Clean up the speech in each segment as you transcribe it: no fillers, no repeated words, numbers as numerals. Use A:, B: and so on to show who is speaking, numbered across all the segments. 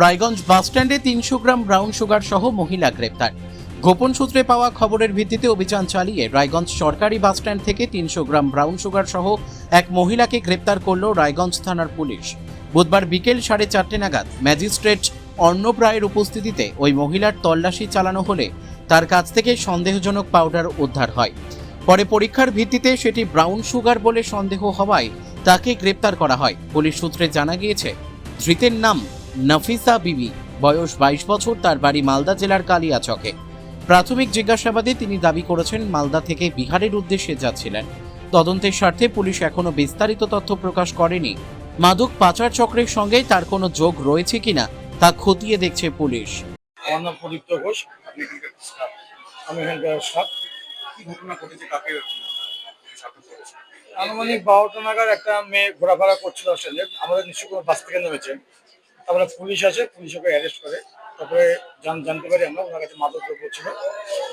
A: রায়গঞ্জ বাসস্ট্যান্ডে ৩০০ gram brown sugar সহ মহিলা গ্রেপ্তার। গোপন সূত্রে পাওয়া খবরের ভিত্তিতে অভিযান চালিয়ে রায়গঞ্জ সরকারি বাসস্ট্যান্ড থেকে ৩০০ গ্রাম ব্রাউন সুগার সহ এক মহিলাকে গ্রেপ্তার করল রায়গঞ্জ থানার পুলিশ। বুধবার বিকেল 4:30 নাগাদ ম্যাজিস্ট্রেট অর্ণব রায়ের উপস্থিতিতে ওই মহিলার তল্লাশি চালানো হলে তার কাছ থেকে সন্দেহজনক পাউডার উদ্ধার হয়। পরে পরীক্ষার ভিত্তিতে সেটি ব্রাউন সুগার বলে সন্দেহ হওয়ায় তাকে গ্রেপ্তার করা হয়। পুলিশ সূত্রে জানা গিয়েছে, ধৃতের নাম নাফিসা বিবি, বয়স 22 বছর, তার বাড়ি মালদা জেলার কালিয়াচকে। প্রাথমিক জিজ্ঞাসাবাদে তিনি দাবি করেছেন মালদা থেকে বিহারের উদ্দেশ্যে যাচ্ছিলেন। তদন্তের স্বার্থে পুলিশ এখনো বিস্তারিত তথ্য প্রকাশ করেনি। মাদক পাচার চক্রের সঙ্গে তার কোনো যোগ রয়েছে কিনা তা খতিয়ে দেখছে পুলিশ।
B: আমার নাম প্রদীপ্ত ঘোষ। আমি এখানকার স্টাফ।
C: কি ঘটনা ঘটেছে, কাকে সাক্ষাৎ করেছে?
B: আনুমানিক 12টা নাগাদ একটা মেয়ে ঘোরাফেরা করছিল হোস্টেলে, আমাদের নিশ্চয়ই কোনো বাস থেকে নেমেছে। তারপরে পুলিশ আসে, পুলিশ ওকে অ্যারেস্ট করে। তারপরে জানতে পারি আমরা ওনার কাছে মাদক দ্রব্য ছিল,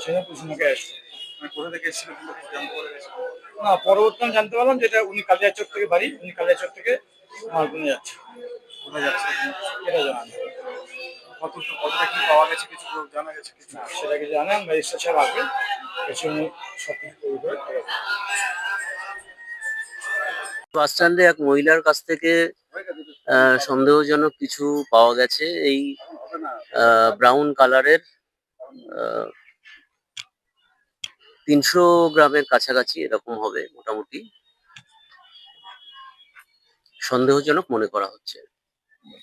B: সেখানে পুলিশ ওনাকে অ্যারেস্ট করে।
C: মানে কোথা থেকে এসেছিল কিন্তু কিছু জানতে পারা গেছে?
B: না, পরবর্তীকালে জানতে পারলাম যেটা উনি কালিয়াচক থেকে বাড়ি, উনি কালিয়াচক থেকে মালগুনে যাচ্ছে।
C: কোথায় যাচ্ছে
B: এটা জানা নেই।
C: কতটা কি পাওয়া গেছে, কিছু জানা গেছে কিছু?
B: না, সেটা কিছু জানেন, ম্যাজিস্ট্রেট সাহেব আসবেন, এসে উনি সব কিছু করে
D: বাস স্ট্যান্ডে এক মহিলার কাছ থেকে সন্দেহজনক কিছু পাওয়া গেছে। এই ব্রাউন কালারের ৩০০ গ্রামের কাছাকাছি এরকম হবে মোটামুটি, সন্দেহজনক মনে করা হচ্ছে।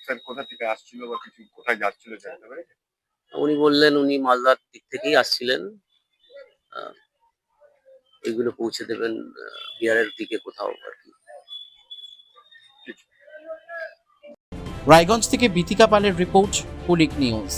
C: স্যার কোথা থেকে আসছিল বা কিছু কোথায় যাচ্ছিল জানতে পারি?
D: উনি বললেন উনি মালদার দিক থেকেই আসছিলেন, এগুলো পৌঁছে দেবেন বিহারের দিকে কোথাও আর কি।
A: রায়গঞ্জ থেকে বিথিকা পালের রিপোর্ট, পুলিশ নিউজ।